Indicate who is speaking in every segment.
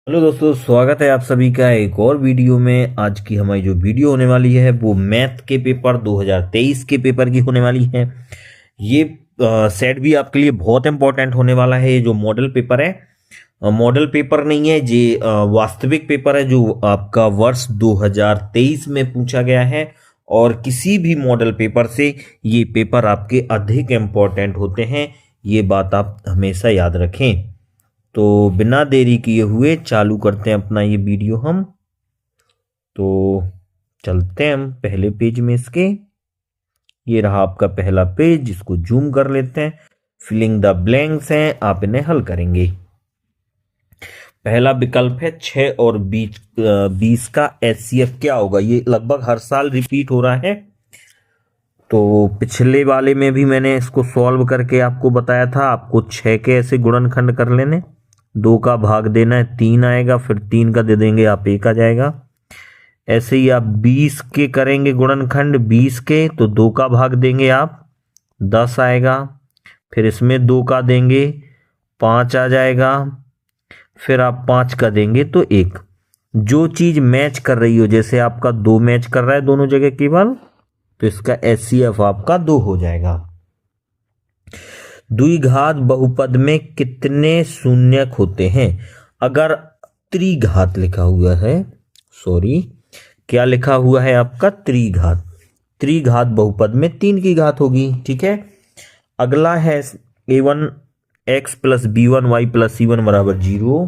Speaker 1: Hello दोस्तों, स्वागत है आप सभी का एक और वीडियो में। आज की हमारी जो वीडियो होने वाली है वो मैथ के पेपर 2023 के पेपर की होने वाली है। ये सेट भी आपके लिए बहुत इंपॉर्टेंट होने वाला है। ये जो मॉडल पेपर है, मॉडल पेपर नहीं है, ये वास्तविक पेपर है जो आपका वर्ष 2023 में पूछा गया है। और किसी भी मॉडल पेपर से ये पेपर आपके अधिक इंपॉर्टेंट होते हैं, ये बात आप हमेशा याद रखें। तो बिना देरी किए हुए चालू करते हैं अपना ये वीडियो हम। तो चलते हैं हम पहले पेज में इसके। ये रहा आपका पहला पेज, जिसको जूम कर लेते हैं। फिलिंग द ब्लैंक्स हैं, आप इन्हें हल करेंगे। पहला विकल्प है 6 और 20 का एचसीएफ क्या होगा। ये लगभग हर साल रिपीट हो रहा है। तो पिछले वाले में भी मैंने इसको सॉल्व करके आपको बताया था। आपको 6 के ऐसे गुणनखंड कर लेने, 2 का भाग देना है, 3 आएगा, फिर 3 का दे देंगे आप, 1 आ जाएगा। ऐसे ही आप 20 के करेंगे गुणनखंड, 20 के तो 2 का भाग देंगे आप, 10 आएगा। फिर इसमें 2 का देंगे, 5 आ जाएगा। फिर आप 5 का देंगे तो 1। जो चीज मैच कर रही हो, जैसे आपका 2 मैच कर रहा है दोनों जगह केवल, तो इसका एचसीएफ आपका 2 हो जाएगा। द्विघात बहुपद में कितने शून्यक होते हैं। अगर त्रिघात लिखा हुआ है, सॉरी, क्या लिखा हुआ है आपका, त्रिघात। त्रिघात बहुपद में 3 की घात होगी, ठीक है। अगला है a1x plus b1y plus c1 बराबर 0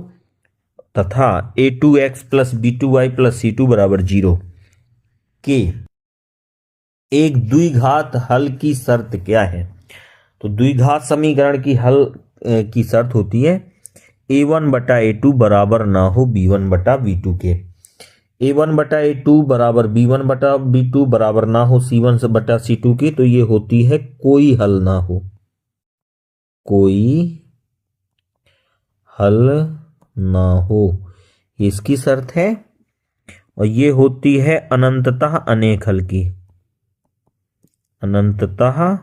Speaker 1: तथा a2x plus b2y plus c2 बराबर 0 के एक द्विघात हल की शर्त क्या है। तो द्विघात समीकरण की हल की शर्त होती है a1 बटा a2 बराबर ना हो b1 बटा b2 के। a1 बटा a2 बराबर b1 बटा b2 बराबर ना हो c1 बटा c2 की। तो ये होती है कोई हल ना हो, कोई हल ना हो, इसकी शर्त है। और ये होती है अनंततः अनेक हल की, अनंततः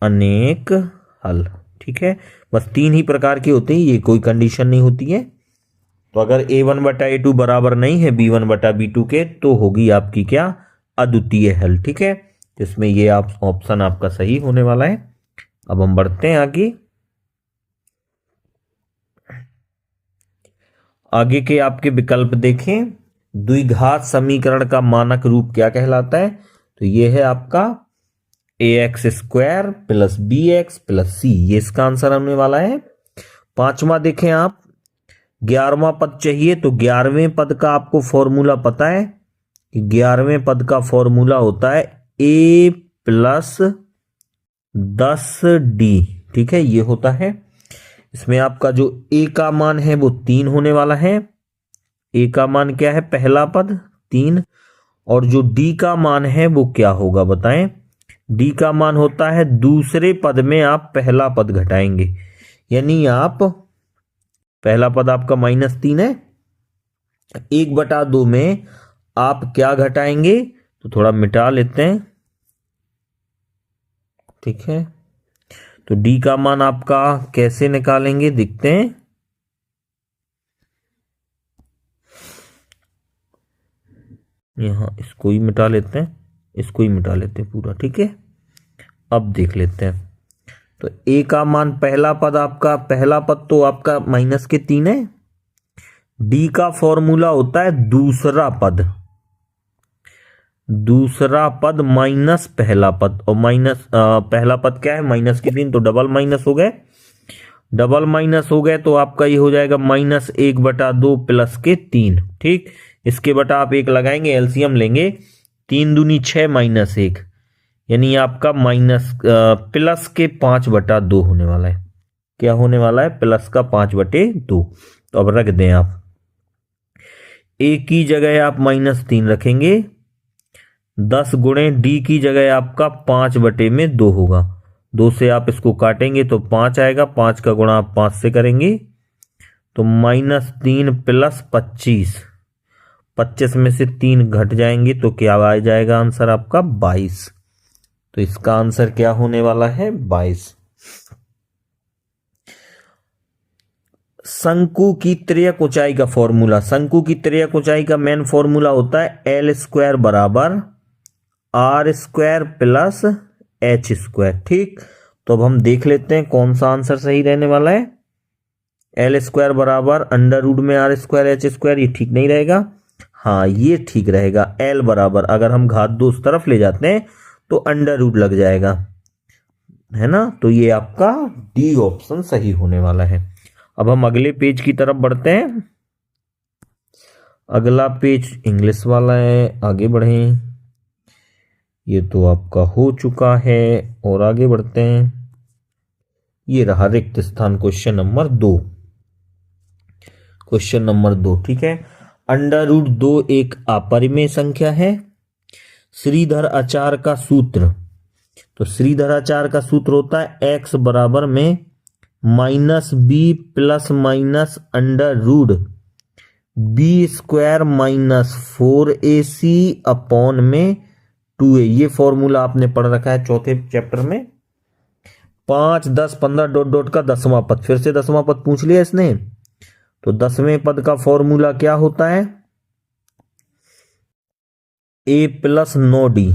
Speaker 1: अनेक हल, ठीक है। बस 3 ही प्रकार की होती है, ये कोई कंडीशन नहीं होती है। तो अगर a1 बटा a2 बराबर नहीं है b1 बटा b2 के, तो होगी आपकी क्या, अद्वितीय हल, ठीक है। इसमें ये आप ऑप्शन आपका सही होने वाला है। अब हम बढ़ते हैं आगे। आगे के आपके विकल्प देखें। द्विघात समीकरण का मानक रूप क्या कहलाता है। तो ये है आपका ax square plus bx plus c, ये इसका आंसर होने वाला है। 5वां देखें आप, 11वां पद चाहिए। तो 11वें पद का आपको फॉर्मूला पता है कि 11वें पद का फॉर्मूला होता है a प्लस 10d, ठीक है, ये होता है। इसमें आपका जो a का मान है वो 3 होने वाला है। a का मान क्या है, पहला पद 3। और जो d का मान है वो क्या होगा बताएं। d का मान होता है दूसरे पद में आप पहला पद घटाएंगे, यानी आप पहला पद आपका -3 है, 1/2 में आप क्या घटाएंगे, तो थोड़ा मिटा लेते हैं, ठीक है। तो d का मान आपका कैसे निकालेंगे, देखते हैं। यहां इसको ही मिटा लेते हैं, इसको ही मिटा लेते हैं पूरा, ठीक है। अब देख लेते हैं। तो a का मान पहला पद आपका, पहला पद तो आपका -3 है। d का फॉर्मूला होता है दूसरा पद, दूसरा पद माइनस पहला पद। और पहला पद क्या है, -3, तो डबल माइनस हो गए। डबल माइनस हो गए तो आपका ये हो जाएगा -1/2 प्लस के 3, ठीक। इसके बटा आप 1 लगाएंगे, एलसीएम लेंगे, 3 दूनी 6 -1, यानी आपका प्लस के 5/2 होने वाला है। क्या होने वाला है, प्लस का 5/2। तो अब रख दें आप, a की जगह आप -3 रखेंगे, 10 गुणे d की जगह आपका 5/2 होगा। 2 से आप इसको काटेंगे तो 5 आएगा, 5 का गुणा आप 5 से करेंगे तो -3 प्लस 25, 25 में से 3 घट जाएंगे तो क्या आ जाएगा आंसर आपका 22। तो इसका आंसर क्या होने वाला है, 22। शंकु की त्रियक ऊंचाई का फॉर्मूला, शंकु की त्रियक ऊंचाई का मेन फॉर्मूला होता है एल स्क्वायर बराबर R square plus H square. ठीक, तो अब हम देख लेते हैं कौन सा आंसर सही रहने वाला है। एल स्क्वायर बराबर अंडर रूट में आर स्क्वायर एच स्क्वायर, ये ठीक नहीं रहेगा। हाँ, ये ठीक रहेगा। एल बराबर अगर हम घात दो उस तरफ ले जाते हैं तो अंडर रूट लग जाएगा, है ना। तो ये आपका डी ऑप्शन सही होने वाला है। अब हम अगले पेज की तरफ बढ़ते हैं। अगला पेज इंग्लिश वाला है, आगे बढ़ें। ये तो आपका हो चुका है और आगे बढ़ते हैं। ये रहा रिक्त स्थान, क्वेश्चन नंबर 2। क्वेश्चन नंबर 2, ठीक है। अंडर रूट 2 एक अपरिमेय संख्या है। श्रीधर आचार्य का सूत्र, तो श्रीधर आचार्य का सूत्र होता है एक्स बराबर में minus B plus minus under root B square minus 4ac upon में 2a। ये फॉर्मूला आपने पढ़ रखा है चौथे चैप्टर में। 5, 10, 15 डॉट डॉट का 10वां पद, फिर से 10वां पद पूछ लिया इसने। तो 10वें पद का फॉर्मूला क्या होता है? a plus 9d।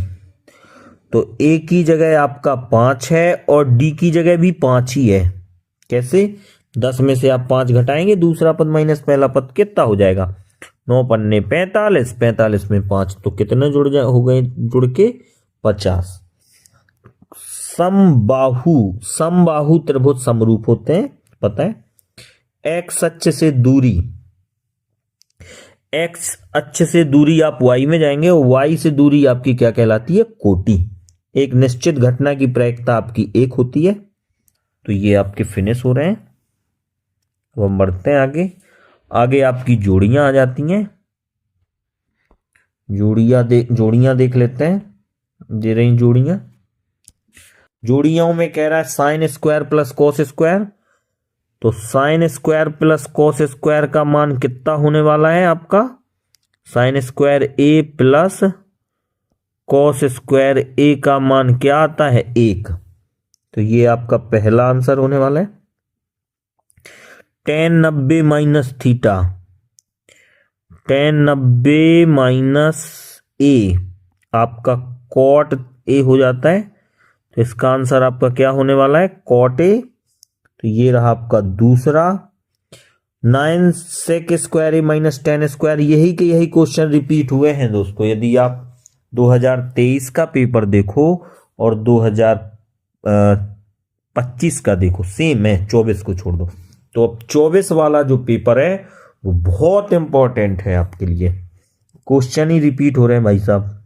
Speaker 1: तो a की जगह आपका 5 है और d की जगह भी 5 ही है। कैसे? 10 में से आप 5 घटाएंगे, दूसरा पद माइनस पहला पद, कितना हो जाएगा? 9 पन्ने 45, 45 में 5 तो कितने हो गए जुड़ के? 50। समबाहु त्रिभुज समरूप होते हैं, पता है। एक्स अक्ष से दूरी, एक्स अक्ष से दूरी आप वाई में जाएंगे और वाई से दूरी आपकी क्या कहलाती है? कोटि। एक निश्चित घटना की प्रायिकता आपकी 1 होती है। तो ये आपके फिनिश हो रहे हैं। अब हम बढ़ते हैं आगे। आगे आपकी जोड़ियां आ जाती हैं। जोड़ियां देख लेते हैं। दे रही जोड़ियां। जोड़ियों में कह रहा है sine square plus cos square. तो sine square plus cos square का मान कितना होने वाला है आपका? Sine square A plus cos square A का मान क्या आता है? 1। तो ये आपका पहला आंसर होने वाला है। tan 90 माइनस थीटा, tan 90 माइनस ए आपका कॉट ए हो जाता है। तो इसका आंसर आपका क्या होने वाला है? Cot A. तो ये रहा आपका दूसरा। 9 sec square A minus tan square, यही के यही क्वेश्चन रिपीट हुए हैं दोस्तों। यदि आप 2023 का पेपर देखो और 2025 का देखो, सेम है। 24 को छोड़ दो। तो अब 24 वाला जो पेपर है वो बहुत इंपॉर्टेंट है आपके लिए। क्वेश्चन ही रिपीट हो रहे हैं भाई साहब,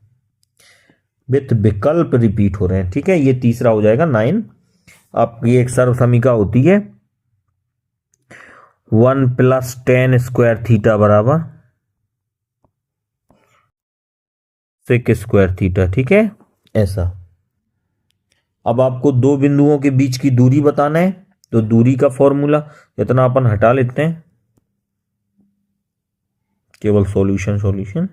Speaker 1: विथ विकल्प रिपीट हो रहे हैं। ठीक है, ये तीसरा हो जाएगा 9। आपकी एक सर्व समीका होती है 1 प्लस tan स्क्वायर थीटा बराबर सेक स्क्वायर थीटा। ठीक है, ऐसा। अब आपको दो बिंदुओं के बीच की दूरी बताना है। तो दूरी का फॉर्मूला इतना अपन हटा लेते हैं, केवल सॉल्यूशन।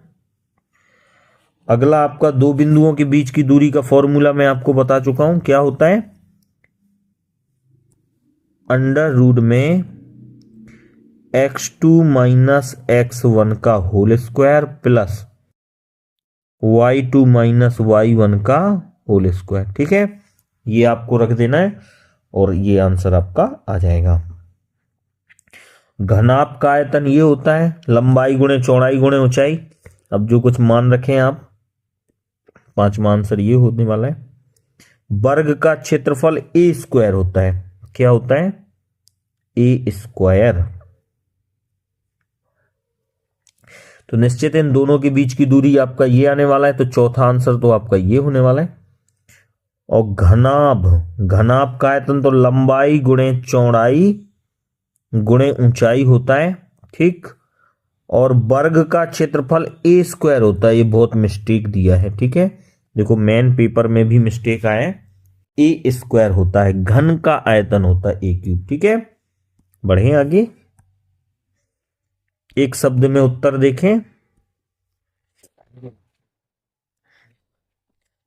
Speaker 1: अगला आपका दो बिंदुओं के बीच की दूरी का फॉर्मूला मैं आपको बता चुका हूं, क्या होता है? अंडर रूट में x2 माइनस x1 का whole square plus y2 minus y1 का होल स्क्वायर। ठीक है, ये आपको रख देना है और ये आंसर आपका आ जाएगा। घनाभ का आयतन ये होता है लंबाई गुणे चौड़ाई गुणे ऊंचाई। अब जो कुछ मान रखे हैं आप, पांचवा आंसर ये होने वाला है। वर्ग का क्षेत्रफल ए स्क्वायर होता है। क्या होता है? ए स्क्वायर। तो निश्चित इन दोनों के बीच की दूरी आपका ये आने वाला है। तो चौथा आंसर तो आपका ये होने वाला है। और घनाभ का आयतन तो लंबाई गुणे चौड़ाई गुणे ऊंचाई होता है। ठीक, और वर्ग का क्षेत्रफल ए स्क्वायर होता है। ये बहुत मिस्टेक दिया है। ठीक है, देखो मेन पेपर में भी मिस्टेक आया है। ए स्क्वायर होता है, घन का आयतन होता है ए क्यूब। ठीक है, बढ़े आगे। एक शब्द में उत्तर देखें।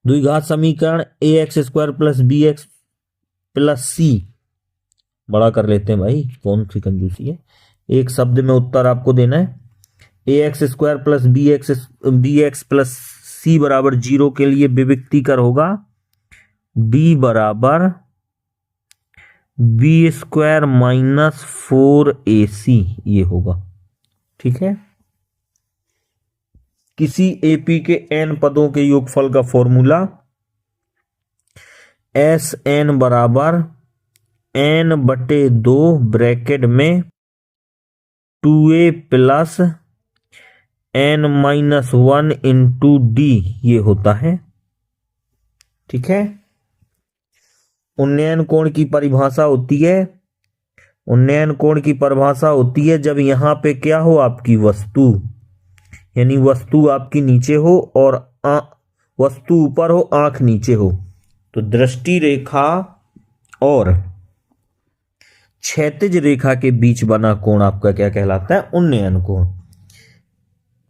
Speaker 1: द्विघात समीकरण A X square plus B X plus C, बड़ा कर लेते हैं भाई, कौन सी कंजूसी है। एक शब्द में उत्तर आपको देना है। A X square plus B X plus C बराबर 0 के लिए विविक्तीकर होगा बी बराबर बी स्क्वायर माइनस 4ac, ये होगा। ठीक है। किसी एपी के n पदों के योगफल का फॉर्मूला एस एन बराबर n/2 ब्रैकेट में 2a plus n-1 into D, ये होता है। ठीक है। उन्नयन कोण की परिभाषा होती है, उन्नयन कोण की परिभाषा होती है जब यहां पे क्या हो, आपकी वस्तु, यानी वस्तु आपकी नीचे हो और वस्तु ऊपर हो, आंख नीचे हो, तो दृष्टि रेखा और क्षैतिज रेखा के बीच बना कोण आपका क्या कहलाता है, उन्नयन कोण।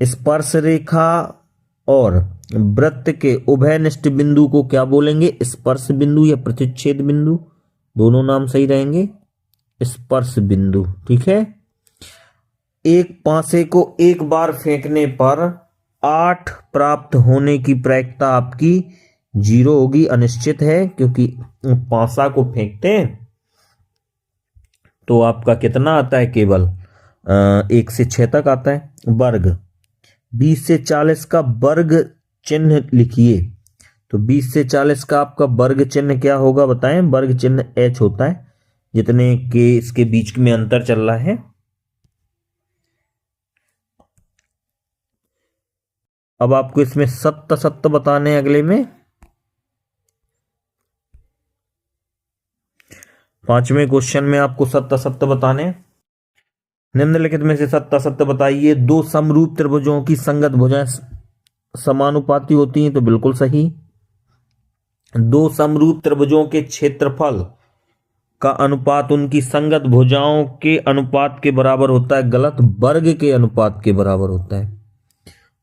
Speaker 1: स्पर्श रेखा और वृत्त के उभयनिष्ठ बिंदु को क्या बोलेंगे, स्पर्श बिंदु या प्रतिच्छेद बिंदु, दोनों नाम सही रहेंगे, स्पर्श बिंदु। ठीक है। एक पासे को एक बार फेंकने पर 8 प्राप्त होने की प्रायिकता आपकी 0 होगी, अनिश्चित है, क्योंकि पासा को फेंकते हैं तो आपका कितना आता है, केवल 1 से 6 तक आता है। वर्ग 20 से 40 का वर्ग चिन्ह लिखिए, तो 20 से 40 का आपका वर्ग चिन्ह क्या होगा बताएं, वर्ग चिन्ह h होता है, जितने के इसके बीच में अंतर चल रहा है। अब आपको इसमें सत्य बताने हैं अगले में। 5वें क्वेश्चन में आपको सत्य बताने। निम्नलिखित में से सत्य बताइए। 2 समरूप त्रिभुजों की संगत भुजाएं समानुपाती होती हैं, तो बिल्कुल सही। 2 समरूप त्रिभुजों के क्षेत्रफल का अनुपात उनकी संगत भुजाओं के अनुपात के बराबर होता है, गलत, वर्ग के अनुपात के बराबर होता है।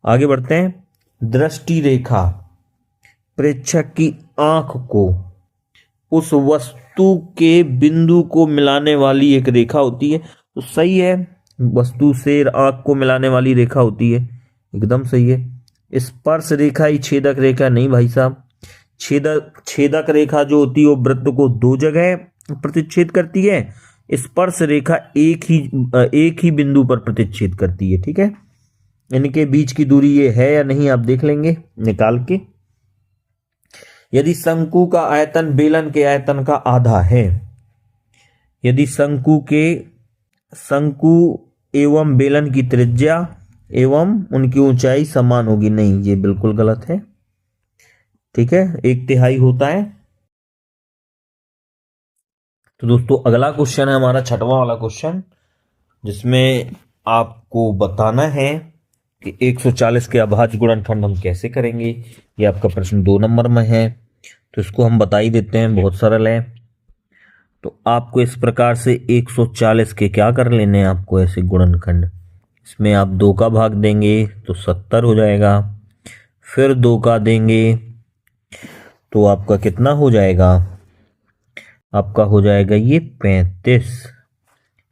Speaker 1: आगे बढ़ते हैं। दृष्टि रेखा प्रेक्षक की आंख को उस वस्तु के बिंदु को मिलाने वाली एक रेखा होती है, तो सही है, वस्तु से आंख को मिलाने वाली रेखा होती है, एकदम सही है। स्पर्श रेखा ही छेदक रेखा नहीं भाई साहब। छेदक रेखा जो होती है वो वृत्त को 2 जगह प्रतिच्छेद करती है, स्पर्श रेखा एक ही बिंदु पर प्रतिच्छेद करती है। ठीक है। इनके बीच की दूरी ये है या नहीं, आप देख लेंगे निकाल के। यदि शंकु का आयतन बेलन के आयतन का आधा है, यदि शंकु एवं बेलन की त्रिज्या एवं उनकी ऊंचाई समान होगी, नहीं, ये बिल्कुल गलत है। ठीक है। 1/3 होता है। तो दोस्तों अगला क्वेश्चन है हमारा 6वां वाला क्वेश्चन, जिसमें आपको बताना है कि 140 के अभाज्य गुणनखंड हम कैसे करेंगे। ये आपका प्रश्न 2 नंबर में है, तो इसको हम बता ही देते हैं, बहुत सरल है। तो आपको इस प्रकार से 140 के क्या कर लेने हैं, आपको ऐसे गुणनखंड, इसमें आप 2 का भाग देंगे तो 70 हो जाएगा, फिर 2 का देंगे तो आपका कितना हो जाएगा, आपका हो जाएगा ये 35।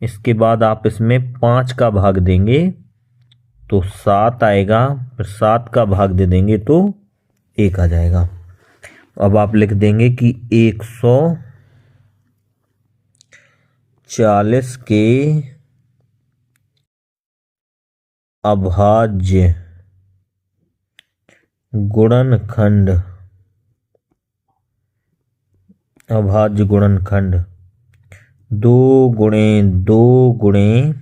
Speaker 1: इसके बाद आप इसमें 5 का भाग देंगे तो 7 आएगा, फिर 7 का भाग दे देंगे तो 1 आ जाएगा। अब आप लिख देंगे कि 140 के अभाज्य गुणनखंड 2 गुणे 2 गुणे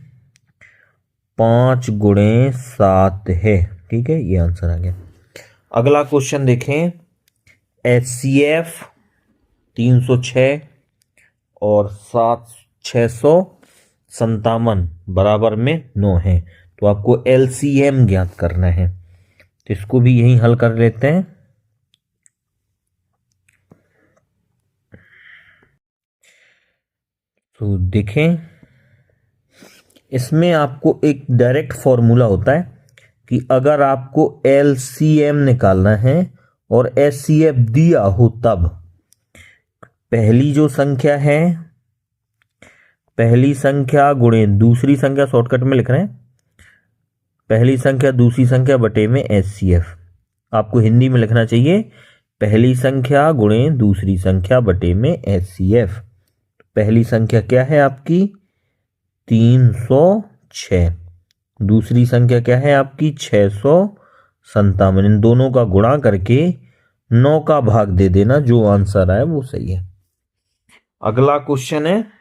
Speaker 1: 5 गुणे 7 है। ठीक है, ये आंसर आ गया। अगला क्वेश्चन देखें। HCF 306 और 657 बराबर में 9 है, तो आपको LCM ज्ञात करना है, तो इसको भी यही हल कर लेते हैं। तो देखें, इसमें आपको एक डायरेक्ट फॉर्मूला होता है कि अगर आपको LCM निकालना है और HCF दिया हो, तब पहली जो संख्या है पहली संख्या गुणे दूसरी संख्या, शॉर्टकट में लिख रहे हैं, पहली संख्या दूसरी संख्या बटे में HCF। आपको हिंदी में लिखना चाहिए पहली संख्या गुणे दूसरी संख्या बटे में HCF। पहली संख्या क्या है आपकी 306, दूसरी संख्या क्या है आपकी 657। इन दोनों का गुणा करके 9 का भाग दे देना, जो आंसर आए वो सही है। अगला क्वेश्चन है,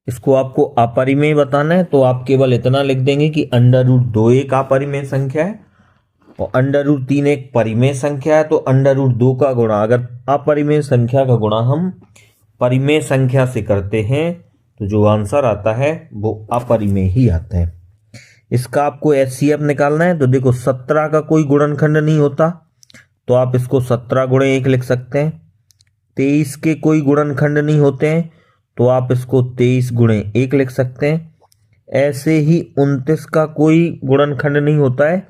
Speaker 1: इसको आपको अपरिमेय बताना है, तो आप केवल इतना लिख देंगे कि √2 एक अपरिमेय संख्या है और √3 एक परिमेय संख्या है। तो √2 का गुणा, अगर अपरिमेय संख्या का गुणा हम परिमेय संख्या से करते हैं तो जो आंसर आता है वो अपरिमेय ही आता है। इसका आपको HCF निकालना है। तो देखो 17 का कोई गुणनखंड नहीं होता, तो आप इसको 17 गुणे 1 लिख सकते हैं। 23 के कोई गुणनखंड नहीं होते हैं, तो आप इसको 23 गुणे 1 लिख सकते हैं। ऐसे ही 29 का कोई गुणनखंड नहीं होता है,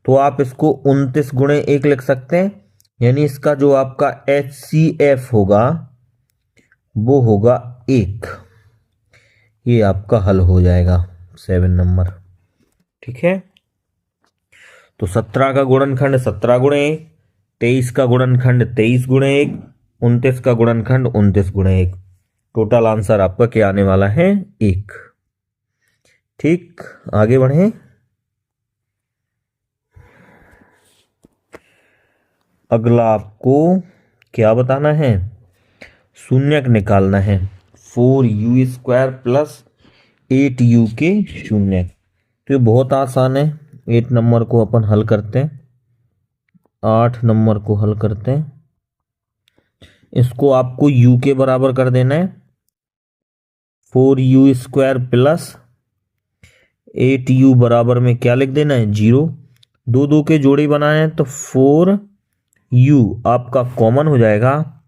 Speaker 1: तो आप इसको 29 गुणे 1 लिख सकते हैं। यानी इसका जो आपका HCF होगा वो होगा 1। ये आपका हल हो जाएगा 7 नंबर। ठीक है, तो 17 का गुणनखंड 17 गुणे 1, 23 का गुणनखंड 23 गुणे 1, 29 का गुणनखंड 29 गुणे 1। टोटल आंसर आपका क्या आने वाला है 1। ठीक, आगे बढ़े। अगला आपको क्या बताना है, शून्यक निकालना है। 4u² प्लस 8u के शून्यक। तो ये बहुत आसान है। 8 नंबर को अपन हल करते हैं, 8 नंबर को हल करते हैं। इसको आपको u के बराबर कर देना है। 4u² प्लस 8u बराबर में क्या लिख देना है 0। 2 के जोड़े बनाए हैं, तो 4u आपका कॉमन हो जाएगा,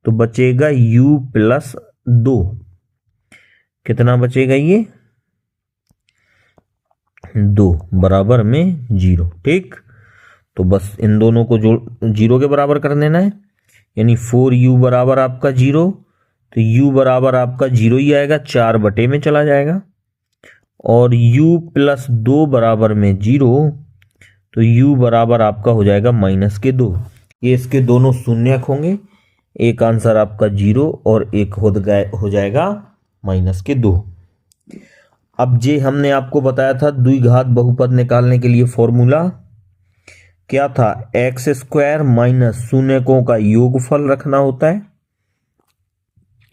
Speaker 1: तो बचेगा u प्लस 2। कितना बचेगा ये 2 बराबर में 0। ठीक, तो बस इन दोनों को जोड़ 0 के बराबर कर देना है। यानी 4u बराबर आपका 0, तो u बराबर आपका 0 ही आएगा, 4 बटे में चला जाएगा। और u प्लस 2 बराबर में 0, तो u बराबर आपका हो जाएगा -2। ये इसके दोनों शून्यक होंगे। एक आंसर आपका 0 और एक हो जाएगा -2। अब जे हमने आपको बताया था द्विघात बहुपद निकालने के लिए फॉर्मूला क्या था, x² माइनस शून्यकों का योगफल रखना होता है,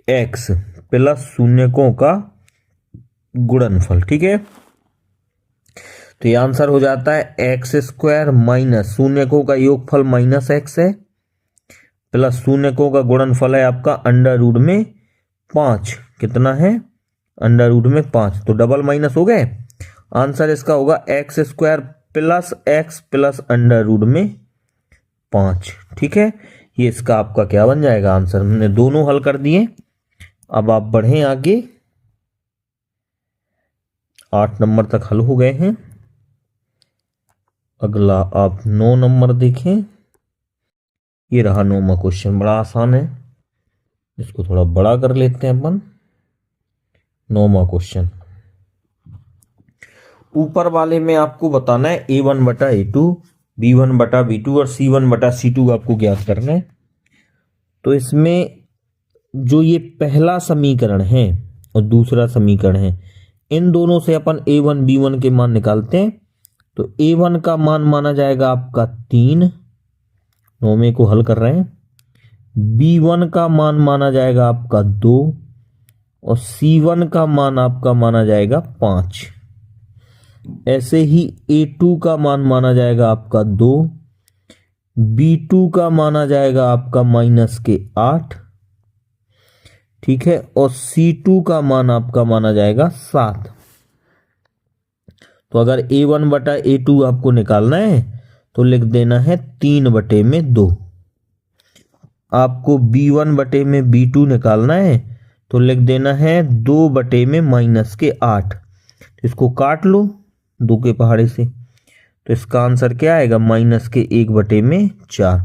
Speaker 1: x प्लस शून्यकों का गुणनफल। ठीक है, तो ये आंसर हो जाता है x² माइनस शून्यकों का योगफल -x है, प्लस शून्यकों का गुणनफल है आपका √5। कितना है √5, तो डबल माइनस हो गए। आंसर इसका होगा x² प्लस x प्लस √5। ठीक है, ये इसका आपका क्या बन जाएगा आंसर। हमने दोनों हल कर दिए। अब आप बढ़ें आगे, 8 नंबर तक हल हो गए हैं। अगला आप 9 नंबर देखें। ये रहा 9वां क्वेश्चन, बड़ा आसान है, इसको थोड़ा बड़ा कर लेते हैं अपन। 9वां क्वेश्चन, ऊपर वाले में आपको बताना है A1 बटा A2, B1 बटा B2 और C1 बटा C2 आपको ज्ञात करना है। तो इसमें जो ये पहला समीकरण है और दूसरा समीकरण है, इन दोनों से अपन A1 B1 के मान निकालते हैं। तो A1 का मान माना जाएगा आपका 3, 9वें को हल कर रहे हैं। B1 का मान माना जाएगा आपका 2 और C1 का मान आपका माना जाएगा 5। ऐसे ही A2 का मान माना जाएगा आपका 2, B2 का माना जाएगा आपका -8। ठीक है, और C2 का मान आपका माना जाएगा 7। तो अगर A1 बटा A2 आपको निकालना है तो लिख देना है 3 बटे में 2। आपको B1 बटे में B2 निकालना है तो लिख देना है 2 बटे में -8। इसको काट लो 2 के पहाड़े से, तो इसका आंसर क्या आएगा -1 बटे में 4।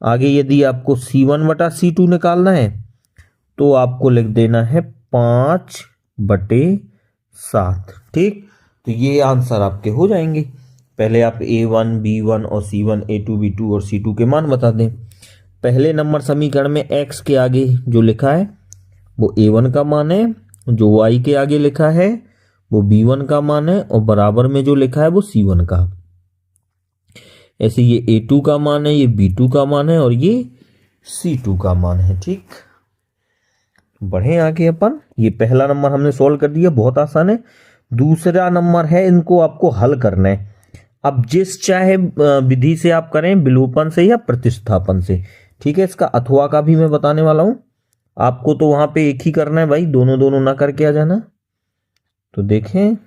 Speaker 1: आगे यदि आपको C1/C2 निकालना है तो आपको लिख देना है 5/7। ठीक, तो ये आंसर आपके हो जाएंगे। पहले आप A1 B1 और C1 A2 B2 और C2 के मान बता दें। पहले नंबर समीकरण में x के आगे जो लिखा है वो A1 का मान है, जो y के आगे लिखा है वो B1 का मान है, और बराबर में जो लिखा है वो C1 का। ऐसे ये A2 का मान है, ये B2 का मान है और ये C2 का मान है। ठीक, बढ़े आगे अपन। ये पहला नंबर हमने सॉल्व कर दिया, बहुत आसान है। दूसरा नंबर है, इनको आपको हल करना है। अब जिस चाहे विधि से आप करें, विलोपन से या प्रतिस्थापन से। ठीक है, इसका अथवा का भी मैं बताने वाला हूं आपको। तो वहां पे एक ही करना है भाई, दोनों दोनों ना करके आ जाना। तो देखें,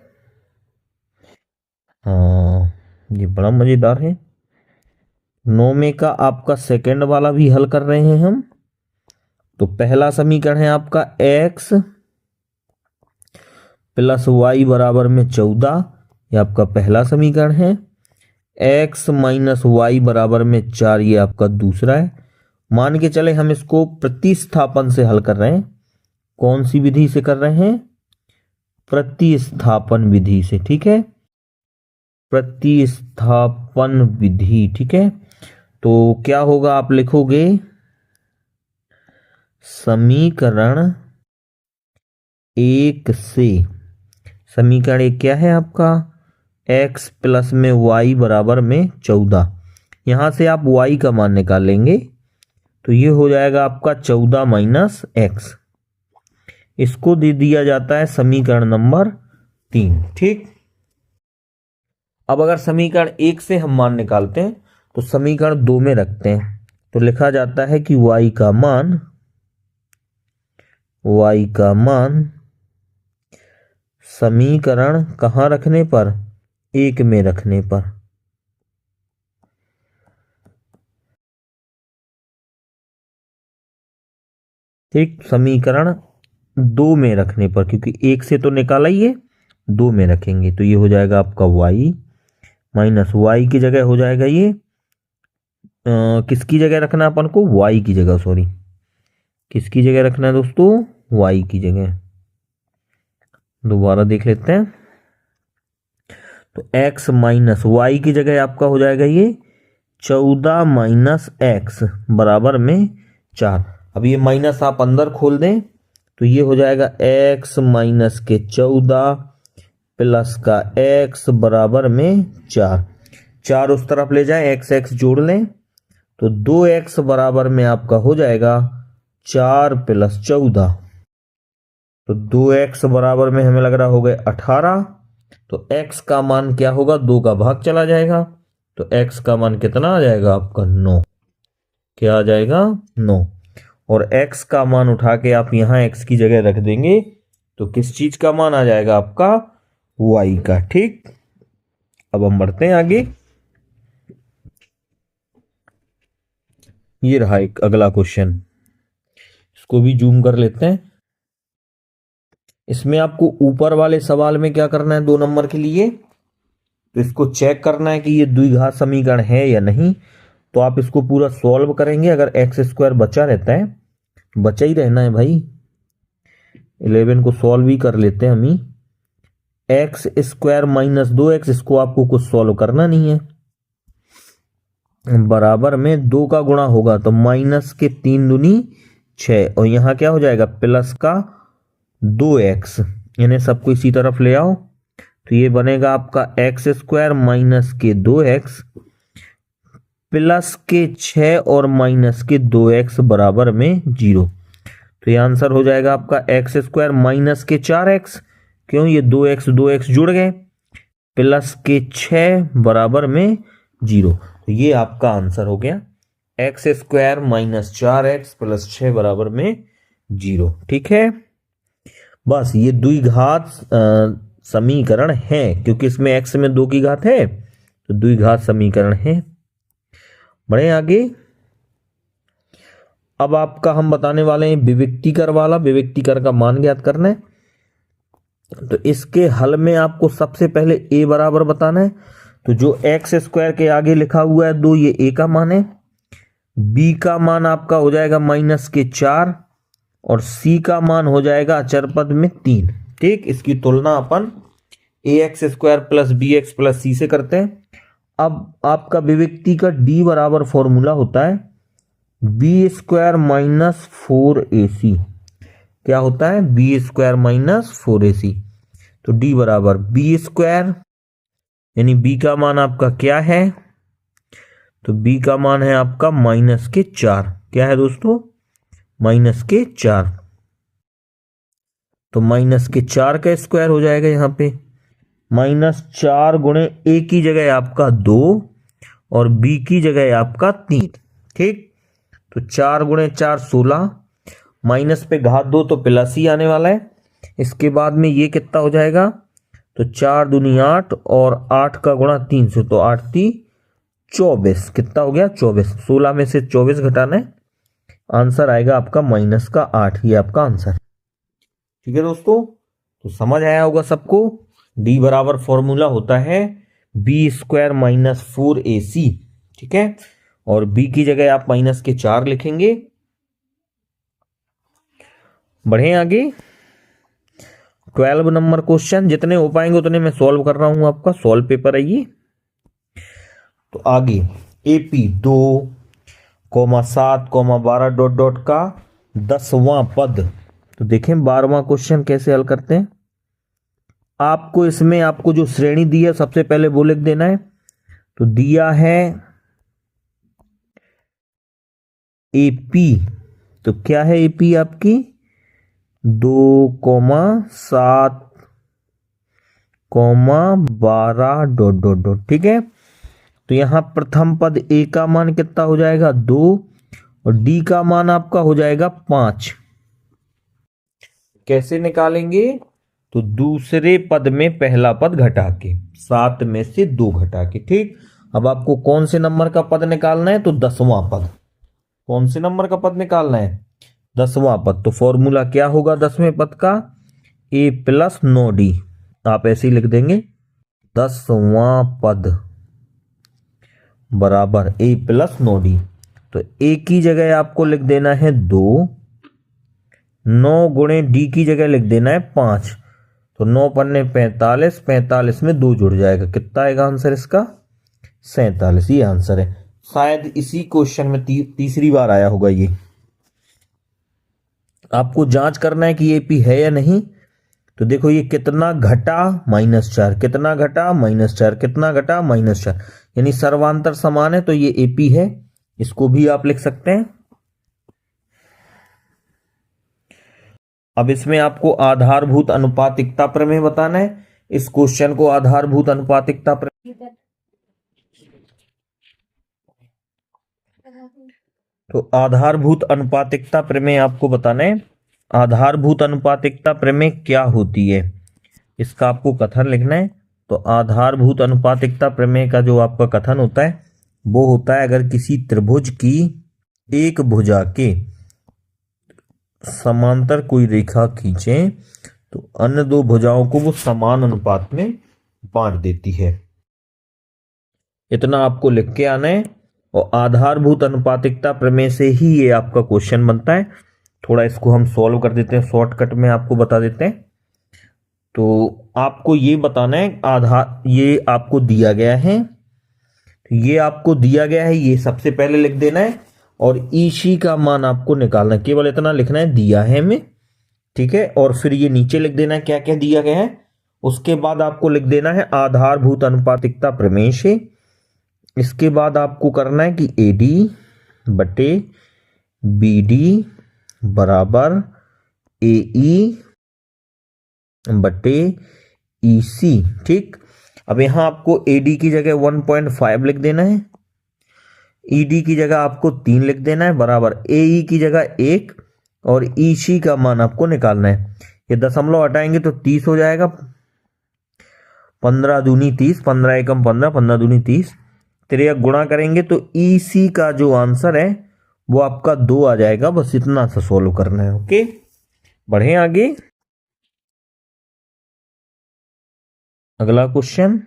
Speaker 1: हाँ ये बड़ा मजेदार है। 9 में का आपका सेकंड वाला भी हल कर रहे हैं हम। तो पहला समीकरण है आपका x + y बराबर में 14। ये आपका पहला समीकरण है। x - y बराबर में 4 ये आपका दूसरा है। मान के चले हम इसको प्रतिस्थापन से हल कर रहे हैं। कौन सी विधि से कर रहे हैं? प्रतिस्थापन विधि से। ठीक है, प्रतिस्थापन विधि। ठीक है, तो क्या होगा, आप लिखोगे समीकरण 1 से। समीकरण 1 क्या है आपका? x + में y बराबर में 14। यहां से आप y का मान निकालेंगे तो ये हो जाएगा आपका 14 - x। इसको दे दिया जाता है समीकरण नंबर 3। ठीक, अब अगर समीकरण 1 से हम मान निकालते हैं तो समीकरण 2 में रखते हैं। तो लिखा जाता है कि y का मान समीकरण कहां रखने पर? 1 में रखने पर। ठीक, समीकरण 2 में रखने पर, क्योंकि 1 से तो निकाला ही है, 2 में रखेंगे तो ये हो जाएगा आपका y - की जगह हो जाएगा ये किसकी जगह रखना है अपन को? y की जगह, सॉरी, किसकी जगह रखना है दोस्तों? y की जगह। दोबारा देख लेते हैं। तो x - y की जगह आपका हो जाएगा ये 14 - x बराबर में 4। अब ये माइनस आप अंदर खोल दें तो ये हो जाएगा x - के 14 प्लस का x बराबर में 4। 4 उस तरफ ले जाए, x जोड़ लें तो 2x बराबर में आपका हो जाएगा 4 + 14। तो 2x बराबर में हमें लग रहा हो गए 18। तो x का मान क्या होगा? 2 का भाग चला जाएगा तो x का मान कितना आ जाएगा आपका? 9। क्या आ जाएगा? 9। और x का मान उठा के आप यहां x की जगह रख देंगे तो किस चीज का मान आ जाएगा आपका? y का। ठीक, अब हम बढ़ते हैं आगे। ये रहा एक अगला क्वेश्चन, इसको भी जूम कर लेते हैं। इसमें आपको ऊपर वाले सवाल में क्या करना है 2 नंबर के लिए? तो इसको चेक करना है कि ये द्विघात समीकरण है या नहीं। तो आप इसको पूरा सॉल्व करेंगे। अगर x² बचा रहता है, बचा ही रहना है भाई, 11 को सॉल्व ही कर लेते हैं हम ही। x² - 2x, इसको आपको कुछ सॉल्व करना नहीं है। बराबर में 2 का गुणा होगा तो माइनस के 3 दूनी 6, और यहां क्या हो जाएगा? प्लस का 2x। इन्हें सबको इसी तरफ ले आओ तो ये बनेगा आपका x² - के 2x प्लस के 6 और माइनस के 2x बराबर में 0। तो ये आंसर हो जाएगा आपका x² - के 4x। क्यों? ये 2x जुड़ गए, प्लस के 6 बराबर में 0। तो ये आपका आंसर हो गया x² - 4x प्लस 6 बराबर में 0। ठीक है, बस ये द्विघात समीकरण है, क्योंकि इसमें x में 2 की घात है तो द्विघात समीकरण है। बढ़े आगे। अब आपका हम बताने वाले हैं विविक्तिकर वाला। विविक्तिकर का मान ज्ञात करना है। तो इसके हल में आपको सबसे पहले a बराबर बताना है। तो जो x² के आगे लिखा हुआ है 2, ये a का मान है। बी का मान आपका हो जाएगा -4 और सी का मान हो जाएगा अचर पद में 3। ठीक, इसकी तुलना अपन ax² प्लस bx प्लस सी से करते हैं। अब आपका विविक्ति का d बराबर फॉर्मूला होता है b² - 4ac। क्या होता है? b² - 4ac। तो d बराबर b², यानी b का मान आपका क्या है? तो b का मान है आपका -4। क्या है दोस्तों? -4। तो -4 का स्क्वायर हो जाएगा यहाँ पे। -4 गुणे a की जगह आपका 2 और b की जगह आपका 3। ठीक, तो 4 गुणे 4 16, माइनस पे घात 2 तो प्लस ही आने वाला है। इसके बाद में ये कितना हो जाएगा? तो 4 दूनी 8 और 8 का गुणा 3 से, तो 8 × 24। कितना हो गया? 24। 16 में से 24 घटाना है, आंसर आएगा आपका -8। ये आपका आंसर। ठीक है दोस्तों, तो समझ आया होगा सबको। d बराबर फॉर्मूला होता है b² - 4ac। ठीक है, और b की जगह आप -4 लिखेंगे। बढ़े आगे। 12 नंबर क्वेश्चन, जितने हो पाएंगे उतने मैं सॉल्व कर रहा हूं। आपका सॉल्व पेपर है ये। तो आगे AP 2,7,12 ... का 10वां पद। तो देखें 12वां क्वेश्चन कैसे हल करते हैं। आपको इसमें आपको जो श्रेणी दी है सबसे पहले वो लिख देना है। तो दिया है AP, तो क्या है AP आपकी? 2,7,12 ... ठीक है, तो यहां प्रथम पद A का मान कितना हो जाएगा? 2 और D का मान आपका हो जाएगा 5। कैसे निकालेंगे? तो दूसरे पद में पहला पद घटा के, 7 में से 2 घटा के। ठीक, अब आपको कौन से नंबर का पद निकालना है? तो 10वां पद। कौन से नंबर का पद निकालना है? 10वां पद। तो फॉर्मूला क्या होगा 10वें पद का? a + 9d। आप ऐसे ही लिख देंगे, 10वां पद बराबर a + 9d। तो a की जगह आपको लिख देना है 2, 9 गुणे d की जगह लिख देना है 5। तो 9 पन्ने 45, 45 में 2 जुड़ जाएगा। कितना आएगा आंसर इसका? 47। ये आंसर है। शायद इसी क्वेश्चन में तीसरी बार आया होगा ये। आपको जांच करना है कि AP है या नहीं। तो देखो ये कितना घटा? -4। कितना घटा? -4। कितना घटा? -4। यानी सर्वांतर समान है, तो ये AP है। इसको भी आप लिख सकते हैं। अब इसमें आपको आधारभूत अनुपातिकता प्रमेय बताना है। इस क्वेश्चन को आधारभूत अनुपातिकता प्रमेय, तो आधारभूत अनुपातिकता प्रमेय आपको बताना है। आधारभूत अनुपातिकता प्रमेय क्या होती है, इसका आपको कथन लिखना है। तो आधारभूत अनुपातिकता प्रमेय का जो आपका कथन होता है वो होता है, अगर किसी त्रिभुज की एक भुजा के समांतर कोई रेखा खींचें तो अन्य दो भुजाओं को वो समान अनुपात में बांट देती है। इतना आपको लिख के आना है। और आधारभूत अनुपातिकता प्रमेय से ही ये आपका क्वेश्चन बनता है। थोड़ा इसको हम सॉल्व कर देते हैं, शॉर्टकट में आपको बता देते हैं। तो आपको ये बताना है, ये आपको दिया गया है, ये आपको दिया गया है, ये सबसे पहले लिख देना है। और ईशी का मान आपको निकालना है। केवल इतना लिखना है, दिया है हमें। ठीक है, और फिर ये नीचे लिख देना है क्या क्या दिया गया है। उसके बाद आपको लिख देना है आधारभूत अनुपातिकता प्रमेय से। इसके बाद आपको करना है कि AD बटे BD बराबर AE बटे EC। ठीक, अब यहां आपको AD की जगह 1.5 लिख देना है, ED की जगह आपको 3 लिख देना है, बराबर AE की जगह 1 और EC का मान आपको निकालना है। ये दशमलव हटाएंगे तो 30 हो जाएगा। 15 दूनी 30, 15 एकम 15, 15 दूनी 30। 3 गुणा करेंगे तो EC का जो आंसर है वो आपका 2 आ जाएगा। बस इतना सा सोल्व करना है। ओके, बढ़े आगे। अगला क्वेश्चन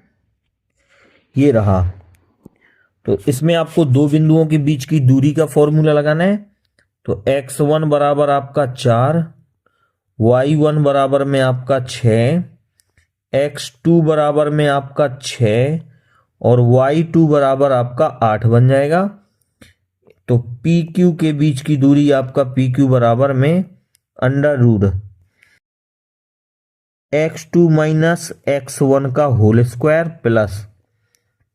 Speaker 1: ये रहा, तो इसमें आपको दो बिंदुओं के बीच की दूरी का फॉर्मूला लगाना है। तो x1 बराबर आपका 4, y1 बराबर में आपका 6, x2 बराबर में आपका 6 और y2 बराबर आपका 8 बन जाएगा। तो PQ के बीच की दूरी आपका PQ बराबर में under root x2 minus x1 का whole square plus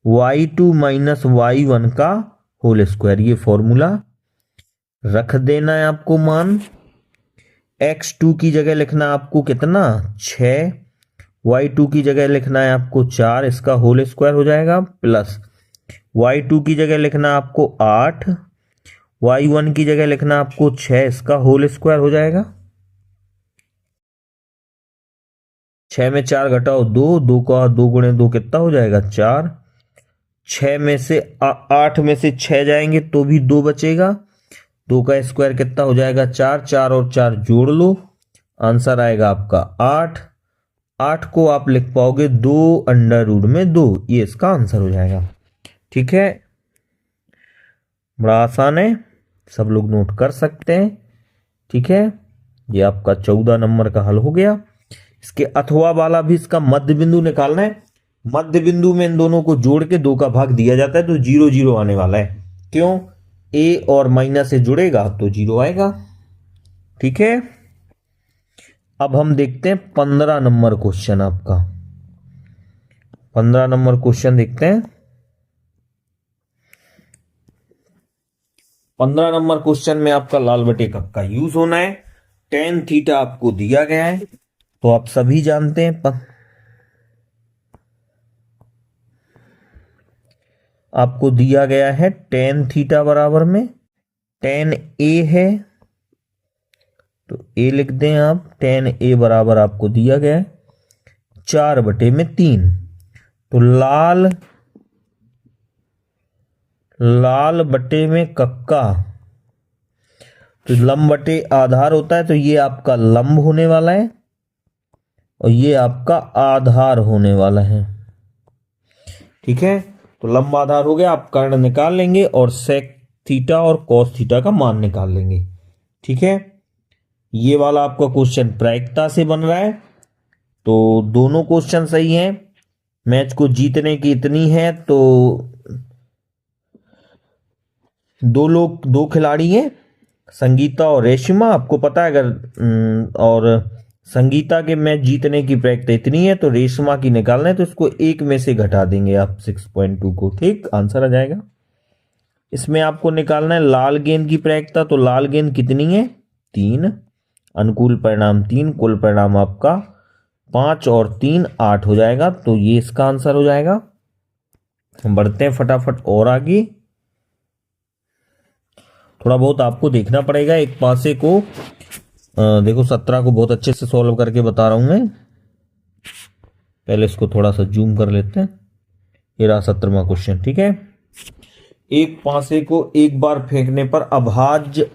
Speaker 1: y2 minus y1 का होल स्क्वायर, ये फॉर्मूला रख देना है आपको। मान x2 की जगह लिखना आपको कितना 6, y2 की जगह लिखना है आपको 4, इसका होल स्क्वायर हो जाएगा, प्लस y2 की जगह लिखना आपको 8, y1 की जगह लिखना आपको 6, इसका होल स्क्वायर हो जाएगा। 6 में 4 घटाओ 2, 2 का 2 गुणे 2 कितना हो जाएगा 4, 6 में से 8 में से 6 जाएंगे तो भी 2 बचेगा, 2 का स्क्वायर कितना हो जाएगा 4, 4 और 4 जोड़ लो, आंसर आएगा आपका 8। 8 को आप लिख पाओगे 2 अंडर रूट में 2, ये इसका आंसर हो जाएगा। ठीक है, बड़ा आसान है, सब लोग नोट कर सकते हैं। ठीक है, ये आपका 14 नंबर का हल हो गया। इसके अथवा वाला भी इसका मध्य बिंदु निकालना है। मध्य बिंदु में इन दोनों को जोड़ के 2 का भाग दिया जाता है तो 0 0 आने वाला है। क्यों, a और माइनस से जुड़ेगा तो 0 आएगा। ठीक है, अब हम देखते हैं 15 नंबर क्वेश्चन आपका। 15 नंबर क्वेश्चन देखते हैं। 15 नंबर क्वेश्चन में आपका लाल बटे कप का यूज होना है। tan थीटा आपको दिया गया है तो आप सभी जानते हैं आपको दिया गया है tan थीटा बराबर में tan a है, तो a लिख दें आप। tan a बराबर आपको दिया गया है 4/3। तो लाल बटे में कक्का, तो लंब बटे आधार होता है, तो ये आपका लंब होने वाला है और ये आपका आधार होने वाला है। ठीक है, तो लंब आधार हो गया, आप कर्ण निकाल लेंगे और सेक थीटा और कॉस थीटा का मान निकाल लेंगे। ठीक है, ये वाला आपका क्वेश्चन प्रायिकता से बन रहा है, तो दोनों क्वेश्चन सही हैं। मैच को जीतने की इतनी है, तो दो खिलाड़ी हैं, संगीता और रेशिमा। आपको पता है अगर और संगीता के मैच जीतने की प्रायिकता इतनी है तो रेशिमा की निकालना है, तो इसको 1 में से घटा देंगे आप 6.2 को। ठीक, आंसर आ जाएगा। इसमें आपको निकालना है लाल गेंद की प्रायिकता, तो लाल गेंद कितनी है 3, अनुकूल परिणाम 3, कुल परिणाम आपका 5 और 3 8 हो जाएगा, तो ये इसका आंसर हो जाएगा। हम बढ़ते हैं फटाफट और आगे। थोड़ा बहुत आपको देखना पड़ेगा एक पासे को। देखो 17 को बहुत अच्छे से सॉल्व करके बता रहा हूं मैं। पहले इसको थोड़ा सा जूम कर लेते हैं। ये रहा 17वां क्वेश्चन। ठीक है, एक पासे को एक बार फेंकने पर अभाज्य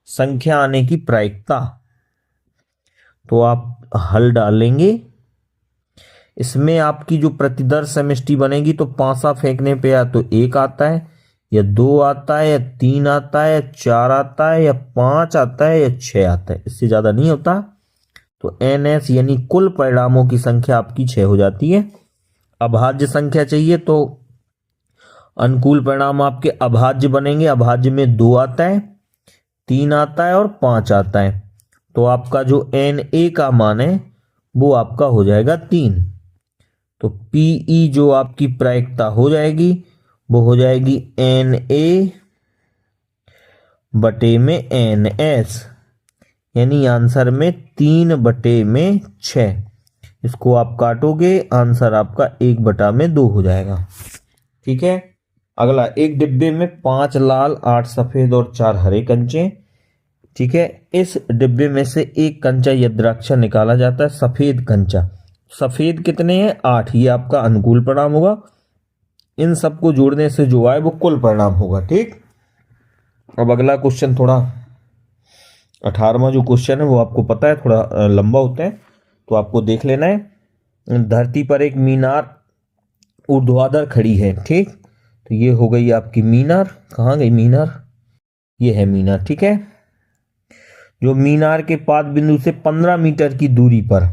Speaker 1: संख्या आने की प्रायिकता, तो आप हल डालेंगे। इसमें आपकी जो प्रतिदर्श समष्टि बनेगी, तो पासा फेंकने पे या तो 1 आता है या 2 आता है या 3 आता है या 4 आता है या 5 आता है या 6 आता है, इससे ज्यादा नहीं होता। तो NS यानी कुल परिणामों की संख्या आपकी 6 हो जाती है। अभाज्य संख्या चाहिए तो अनुकूल परिणाम आपके अभाज्य बनेंगे। अभाज्य में 2 आता है, 3 आता है और 5 आता है, तो आपका जो NA का मान है वो आपका हो जाएगा 3। तो PE जो आपकी प्रायिकता हो जाएगी वो हो जाएगी NA बटे में NS, यानी आंसर में 3/6। इसको आप काटोगे, आंसर आपका 1/2 हो जाएगा। ठीक है, अगला, एक डिब्बे में 5 लाल 8 सफेद और 4 हरे कंचे। ठीक है, इस डिब्बे में से एक कंचा यद्राक्षर निकाला जाता है, सफेद कंचा। सफेद कितने हैं 8, ये आपका अनुकूल परिणाम होगा। इन सबको जोड़ने से जो आए वो कुल परिणाम होगा। ठीक, अब अगला क्वेश्चन थोड़ा 18वां जो क्वेश्चन है वो आपको पता है थोड़ा लंबा होता है, तो आपको देख लेना है। धरती पर एक मीनार ऊर्ध्वाधर खड़ी है। ठीक, तो ये हो गई आपकी मीनार। कहाँ गई मीनार? ये है मीनार, ठीक है। जो मीनार के पाद बिंदु से 15 मीटर की दूरी पर,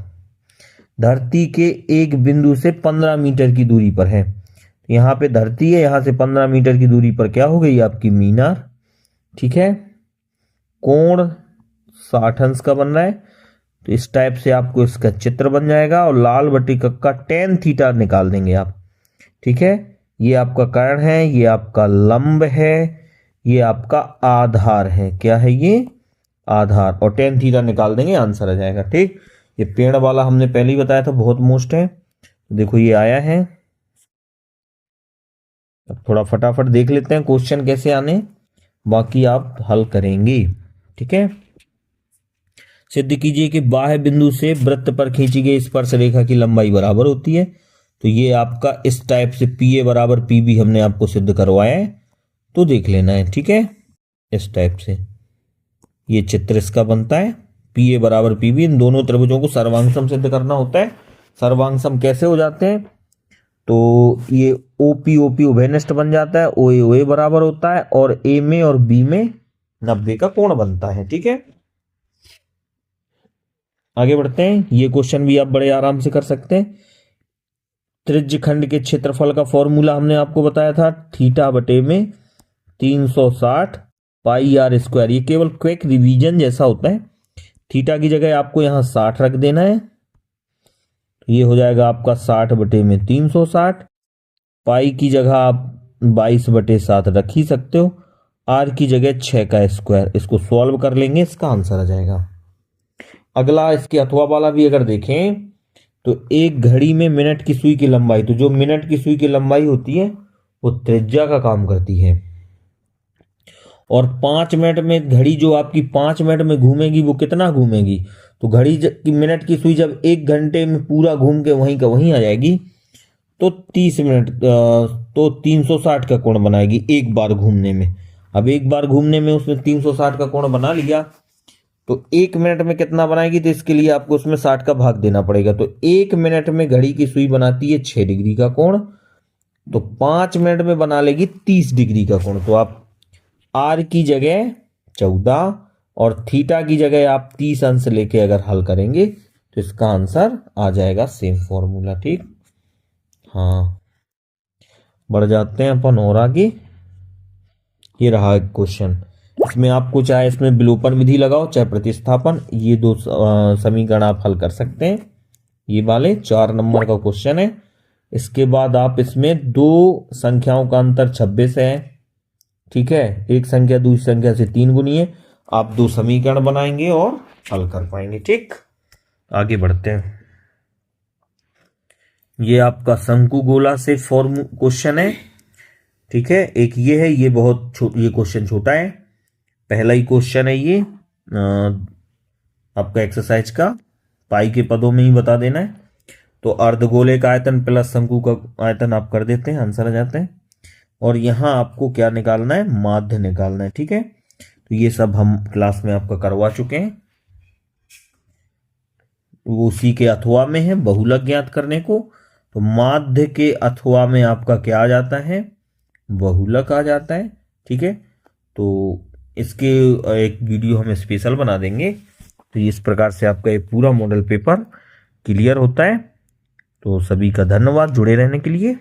Speaker 1: धरती के एक बिंदु से 15 मीटर की दूरी पर है। यहाँ पे धरती है, यहाँ से 15 मीटर की दूरी पर क्या हो गई आपकी मीनार, ठीक है। कोण 60 अंश का बन रहा है, तो इस टाइप से आपको इसका चित्र बन जाएगा और लाल बटे कक्का tan थीटा निकाल देंगे आप, ठीक है। ये आपका कर्ण है, ये आपका लंब है, ये आपका आधार है। क्या है ये? आधार। और tan थीटा निकाल देंगे, आंसर आ जाएगा, ठीक। ये पेड़ वाला हमने पहले ही बताया था, बहुत मोस्ट है। देखो ये आया है। अब थोड़ा फटाफट देख लेते हैं क्वेश्चन कैसे आने, बाकी आप हल करेंगे, ठीक है। सिद्ध कीजिए कि बाह्य बिंदु से वृत्त पर खींची गई स्पर्श रेखा की लंबाई बराबर होती है। तो ये आपका इस टाइप से PA बराबर PB हमने आपको सिद्ध करवाया है, तो देख लेना है, ठीक है। इस टाइप से ये चित्र इसका बनता है, PA बराबर PB। इन दोनों त्रिभुजों को सर्वांगसम सिद्ध करना होता है। सर्वांगसम कैसे हो जाते हैं? तो ये OP OP उभयनिष्ठ बन जाता है, OA OA बराबर होता है, और A में और B में 90 का कोण बनता है, ठीक है। आगे बढ़ते हैं। ये क्वेश्चन भी आप बड़े आराम से कर सकते हैं। त्रिज्य खंड के क्षेत्रफल का फॉर्मूला हमने आपको बताया था, थीटा बटे में 360 पाई r स्क्वायर। ये केवल क्विक रिवीजन जैसा होता है। थीटा की जगह आपको यहाँ 60 रख देना है, ये हो जाएगा आपका 60 बटे में 360। पाई की जगह आप 22 बटे 7 रख ही सकते हो। r की जगह 6 का स्क्वायर। इसको सॉल्व कर लेंगे, इसका आंसर आ जाएगा। अगला इसके अथवा वाला भी अगर देखें तो एक घड़ी में मिनट की सुई की लंबाई, तो जो मिनट की सुई की लंबाई होती है वो त्रिज्या का काम करती है। और 5 मिनट में घड़ी जो आपकी 5 मिनट में घूमेगी वो कितना घूमेगी? तो घड़ी की मिनट की सुई जब 1 घंटे में पूरा घूम के वहीं का वहीं आ जाएगी, तो 30 मिनट तो 360 का कोण बनाएगी एक बार घूमने में। अब एक बार घूमने में उसने 360 का कोण बना लिया, तो 1 मिनट में कितना बनाएगी? तो इसके लिए आपको उसमें 60 का भाग देना पड़ेगा। तो 1 मिनट में घड़ी की सुई बनाती है 6 डिग्री का कोण, तो 5 मिनट में बना लेगी 30 डिग्री का कोण। तो आप r की जगह 14 और थीटा की जगह आप 30 अंश लेके अगर हल करेंगे तो इसका आंसर आ जाएगा सेम फॉर्मूला, ठीक। हाँ, बढ़ जाते हैं अपन और आगे। ये रहा क्वेश्चन। इसमें आपको चाहे इसमें विलोपन विधि लगाओ चाहे प्रतिस्थापन, ये दो समीकरण आप हल कर सकते हैं। ये वाले 4 नंबर का क्वेश्चन है। इसके बाद आप इसमें 2 संख्याओं का अंतर 26 है, ठीक है। एक संख्या दूसरी संख्या से 3 गुनी है। आप 2 समीकरण बनाएंगे और हल कर पाएंगे, ठीक। आगे बढ़ते हैं। ये आपका शंकु गोला से क्वेश्चन है, ठीक है। एक ये है, ये बहुत ये क्वेश्चन छोटा है, पहला ही क्वेश्चन है ये आपका एक्सरसाइज का। पाई के पदों में ही बता देना है। तो अर्धगोले का आयतन प्लस शंकु का आयतन आप कर देते हैं, आंसर आ जाते हैं। और यहाँ आपको क्या निकालना है? माध्य निकालना है, ठीक है। तो ये सब हम क्लास में आपका करवा चुके हैं। वो उसी के अथवा में है बहुलक ज्ञात करने को। तो माध्य के अथवा में आपका क्या आ जाता है? बहुलक आ जाता है, ठीक है। तो इसके एक वीडियो हम स्पेशल बना देंगे। तो इस प्रकार से आपका ये पूरा मॉडल पेपर क्लियर होता है। तो सभी का धन्यवाद जुड़े रहने के लिए।